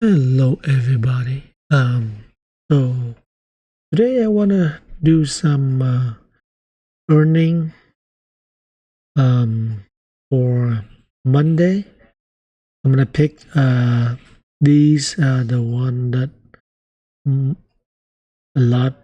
Hello everybody. So today I wanna do some earning for Monday. I'm gonna pick these the one that mm, a lot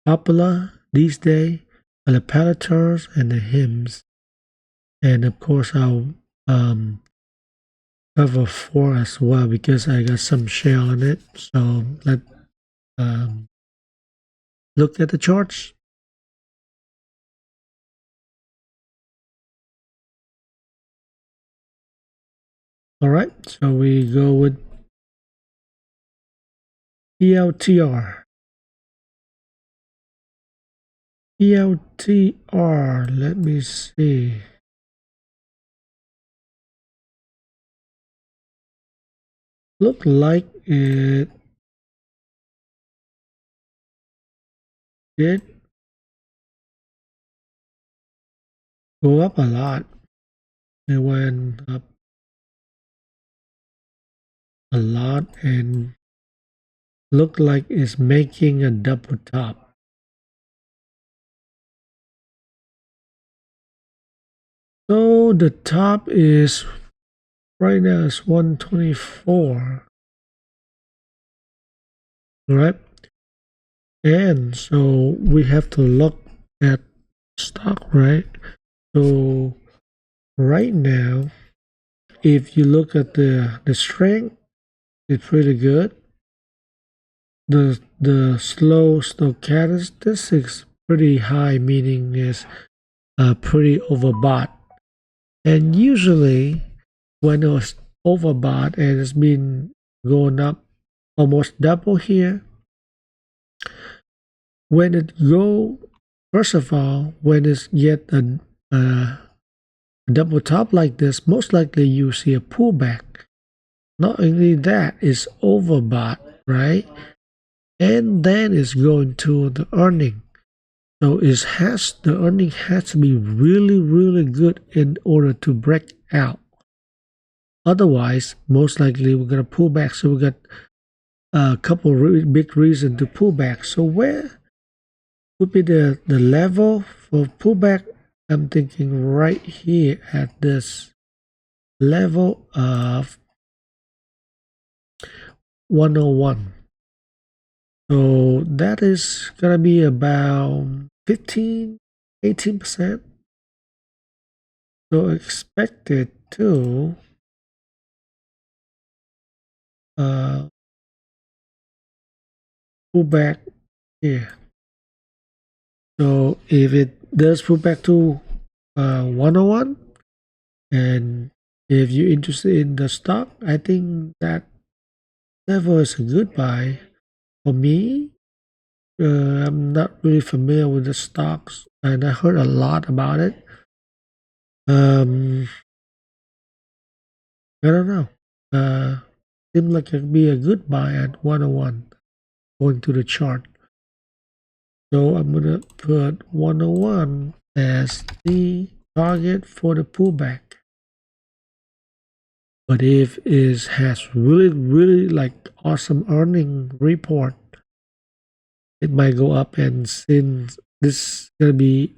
popular these days, the PALANTIRs and the HIMS, and of course I'll cover 4 as well because I got some share on it. So let's um, look at the charts. All right, so we go with PLTR. PLTR, let me see. Look like it did go up a lot. It went up a lot and look like it's making a double top. So the top is right now is 124. Right? And so we have to look at stock, right? So right now, if you look at the strength, it's pretty good. The slow stochastics pretty high, meaning is pretty overbought. And usually when it was overbought and it's been going up almost double here, when it go, first of all, when it's yet a double top like this, most likely you see a pullback. Not only that, it's overbought, right? And then it's going to the earning. So the earning has to be really good in order to break out. Otherwise, most likely we're gonna pull back. So we got a couple big reasons to pull back. So where would be the level for pullback? I'm thinking right here at this level of 101. So that is gonna be about 18%. So expected to pull back here. So if it does pull back to 101, and if you're interested in the stock, I think that level is a good buy. For me, I'm not really familiar with the stocks, and I heard a lot about it. I don't know. Seems like it could be a good buy at 101, going to the chart. So I'm gonna put 101 as the target for the pullback. But if it has really like awesome earning report, it might go up, and since this is gonna be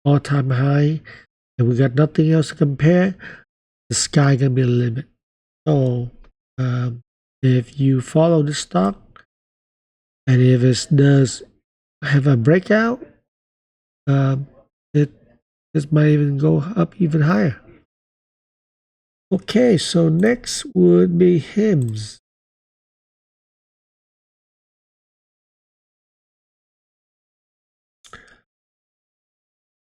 all-time high and we got nothing else to compare, the sky gonna be the limit. So if you follow the stock and if it does have a breakout, this might even go up even higher. Okay, so next would be HIMS.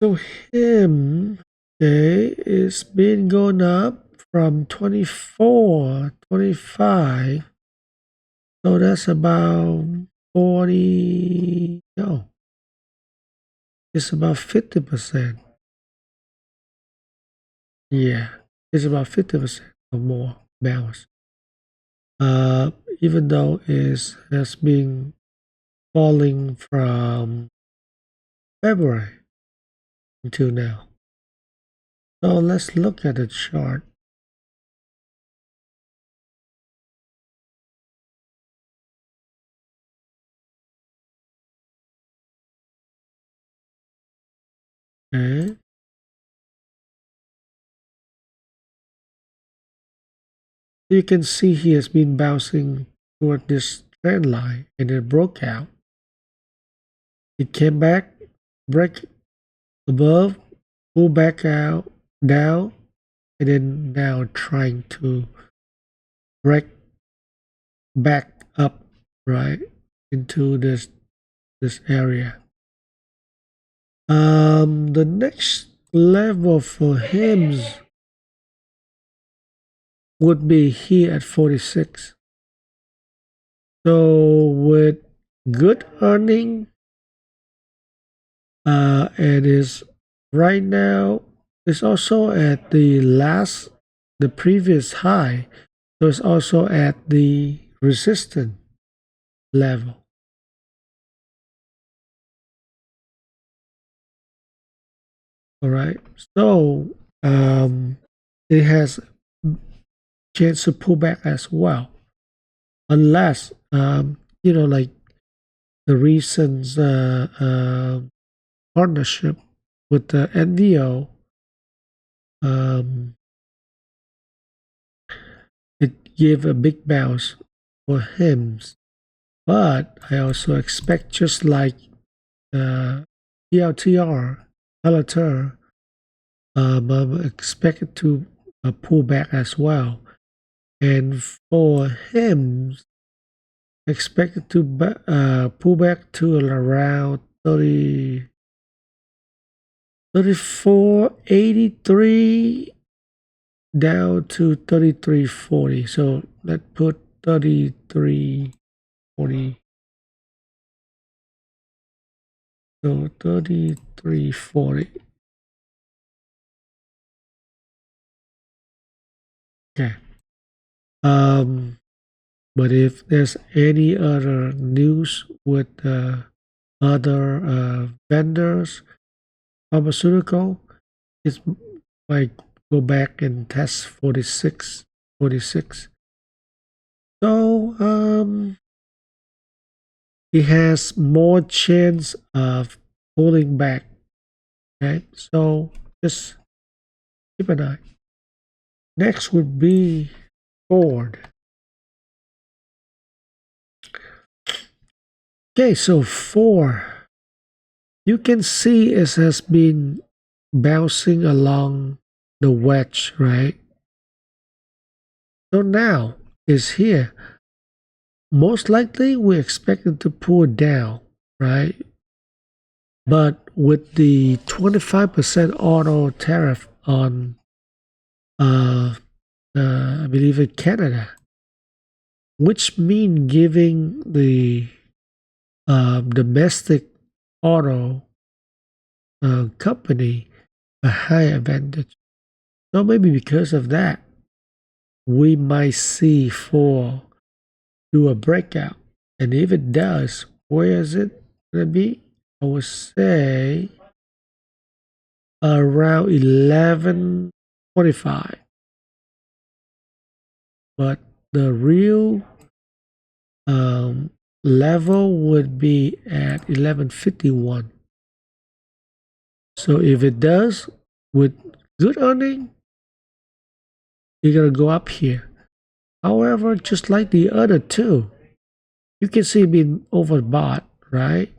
So HIM, okay, it's been going up from 24, 25. So that's about 40, no, it's about 50%. Yeah, it's about 50% or more balance. Even though it has been falling from February until now. So let's look at the chart. Okay. You can see he has been bouncing toward this trend line and it broke out. It came back, break above, pull back out, down, and then now trying to break back up, right, into this area. The next level for HIMS would be here at 46. So with good earning, and is right now it's also at the previous high, so it's also at the resistance level. All right, so it has chance to pull back as well, unless like the recent partnership with the NDO, it gave a big bounce for HIMS. But I also expect, just like PLTR, PALANTIR, I'm expected to pull back as well. And for HIMS, expected to pull back to around 34.83 down to 33.40. So let's put 33.40. So 33.40. Okay. But if there's any other news with other vendors, pharmaceutical, it might go back and test 46. So it has more chance of pulling back. Okay, so just keep an eye. Next would be Ford. Okay, so Ford, you can see it has been bouncing along the wedge, right? So now it's here. Most likely we expect it to pull down, right? But with the 25% auto tariff on I believe in Canada, which mean giving the domestic auto company a high advantage. So maybe because of that, we might see Ford do a breakout. And if it does, where is it going to be? I would say around 11.45. But the real level would be at 11.51. So if it does, with good earning, you're going to go up here. However, just like the other two, you can see it being overbought, right?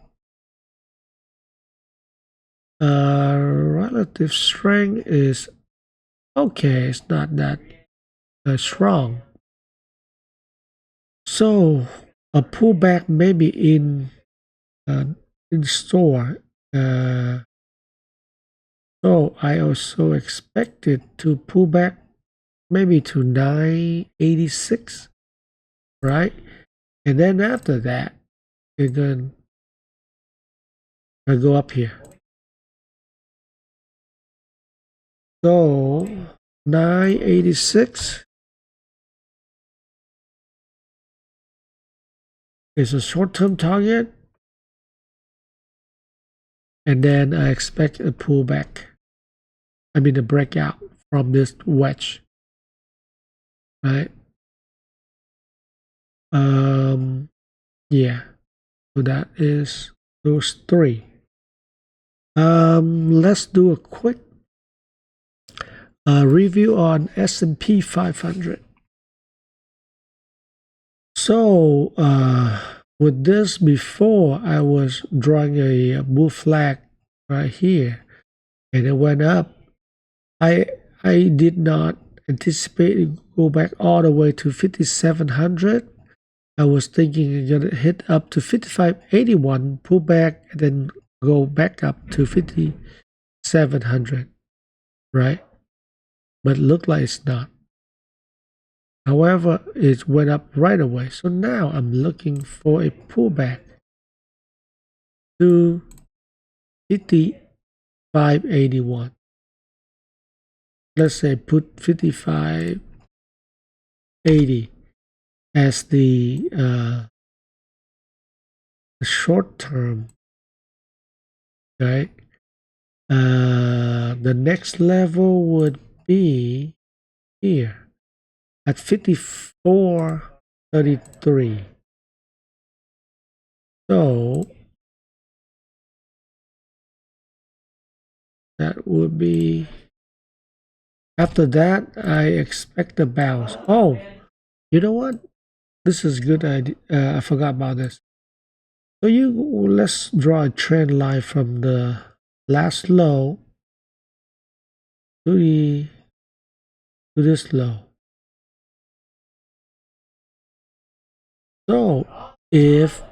Relative strength is okay. It's not that strong. So a pullback maybe in store. So I also expected to pull back maybe to 986, right? And then after that, you're going to go up here. So 986 is a short-term target. And then I expect a pullback. I mean a breakout from this wedge. Right? Yeah. So that is those three. Let's do a quick review on S&P 500. So with this, before I was drawing a bull flag right here, and it went up. I did not anticipate it go back all the way to 5,700. I was thinking it's gonna hit up to 5581, pull back, and then go back up to 5,700, right? But it looked like it's not. However, it went up right away. So now I'm looking for a pullback to 5581. Let's say put 5580 as the short term, right? The next level would be here at 5433. So that would be, after that I expect a bounce. Oh, you know what? This is good idea. I forgot about this. So let's draw a trend line from the last low to this low. So if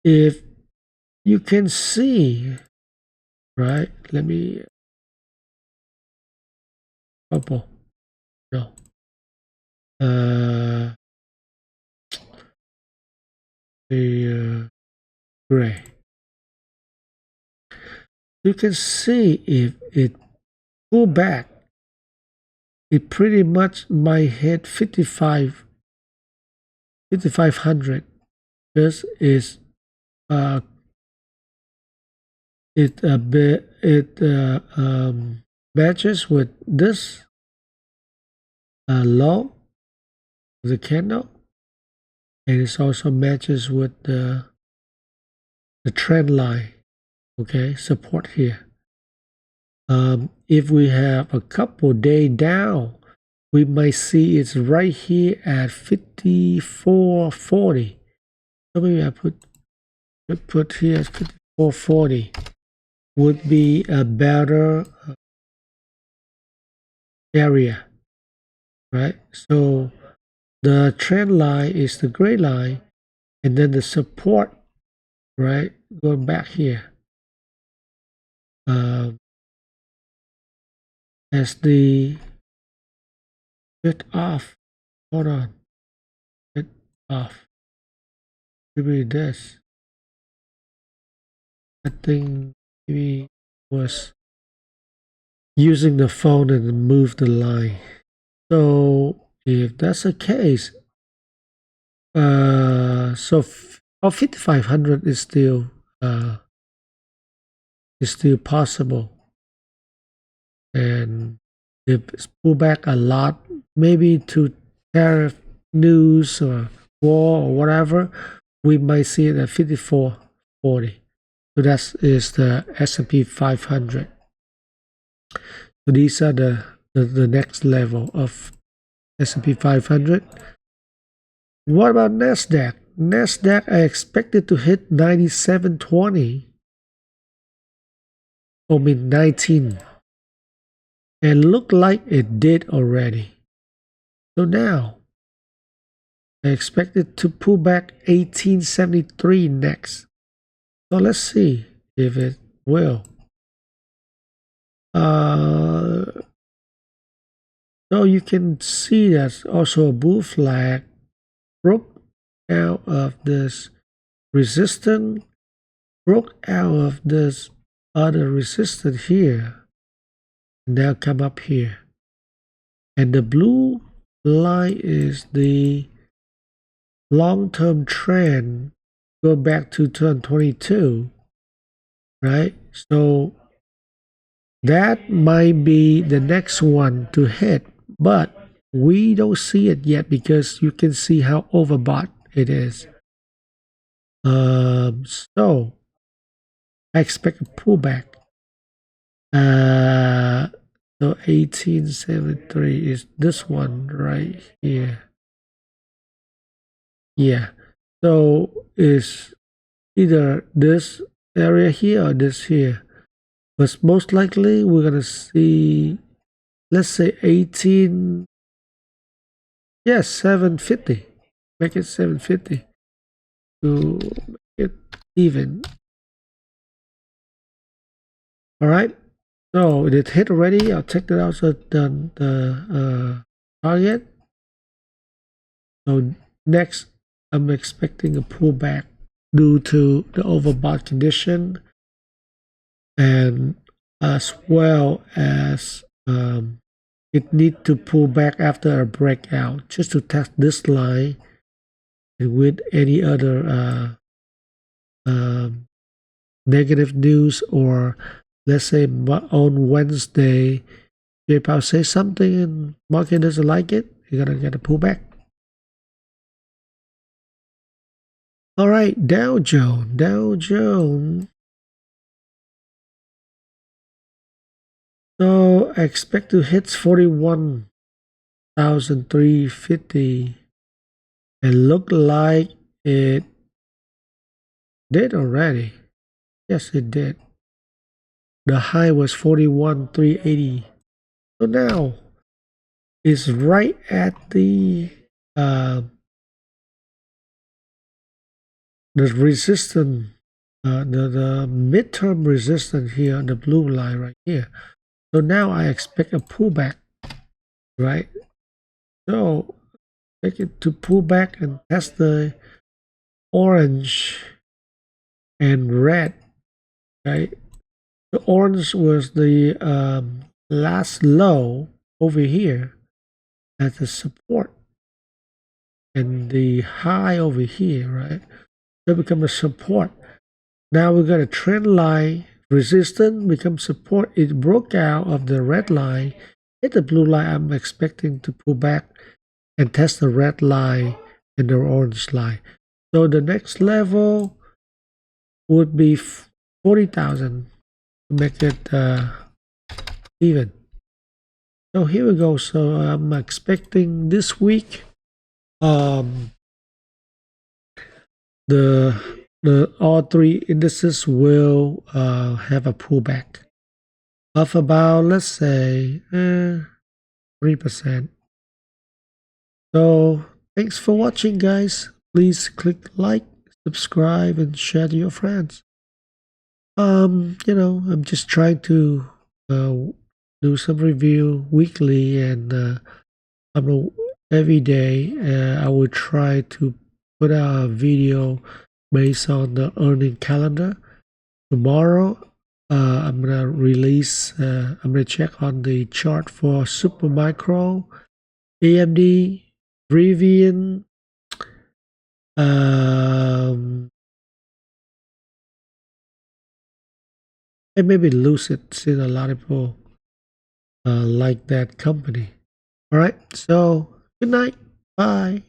you can see, right? Let me purple. No. The gray. You can see if it pull back, it pretty much might hit 5500. This is matches with this low, the candle, and it also matches with the trend line. Okay, support here. If we have a couple day down, we might see it's right here at 5440. So maybe I put here 5440 would be a better area, right? So the trend line is the gray line, and then the support, right, going back here. As the bit off, hold on, bit off. Maybe this. I think maybe was using the phone and move the line. So if that's the case, so 5500 is still possible, and if it's pull back a lot, maybe to tariff news or war or whatever, we might see it at 5440. So that is the S&P 500. So these are the next level of S&P 500. What about NASDAQ? NASDAQ, I expected to hit 9720. I mean 19. And looked like it did already. So now, I expected to pull back 1873 next. So let's see if it will. So you can see that's also a bull flag broke out of this resistance, broke out of this other resistance here, and now come up here. And the blue line is the long-term trend, go back to 2022, right? So that might be the next one to hit, but we don't see it yet because you can see how overbought it is. So I expect a pullback. So 1873 is this one right here. Yeah. So it's either this area here or this here. But most likely we're gonna see, let's say 18. Yes, 750. Make it 750 to make it even. All right. So it hit already. I'll check that out. So the target. So next, I'm expecting a pullback due to the overbought condition, and as well as it need to pull back after a breakout just to test this line, and with any other negative news, or let's say on Wednesday, J-Pow say something and market doesn't like it, you're gonna get a pullback. All right, Dow Jones. So I expect to hit 41,350, and look like it did already. Yes, it did. The high was 41,380. So now it's right at the resistance, the midterm resistance here, the blue line right here. So now I expect a pullback, right? So take it to pull back and test the orange and red, right? The orange was the last low over here as a support, and the high over here, right? So become a support. Now we got a trend line, resistance become support. It broke out of the red line, hit the blue line. I'm expecting to pull back and test the red line and the orange line. So the next level would be 40,000 to make it even. So here we go. So I'm expecting this week the all three indices will have a pullback of about, let's say, 3%. So thanks for watching, guys. Please click like, subscribe, and share to your friends. I'm just trying to do some review weekly, and every day I will try to put out a video based on the earning calendar. Tomorrow I'm gonna release, I'm gonna check on the chart for Supermicro, AMD, Rivian, and maybe Lucid, since a lot of people like that company. All right, so good night, bye.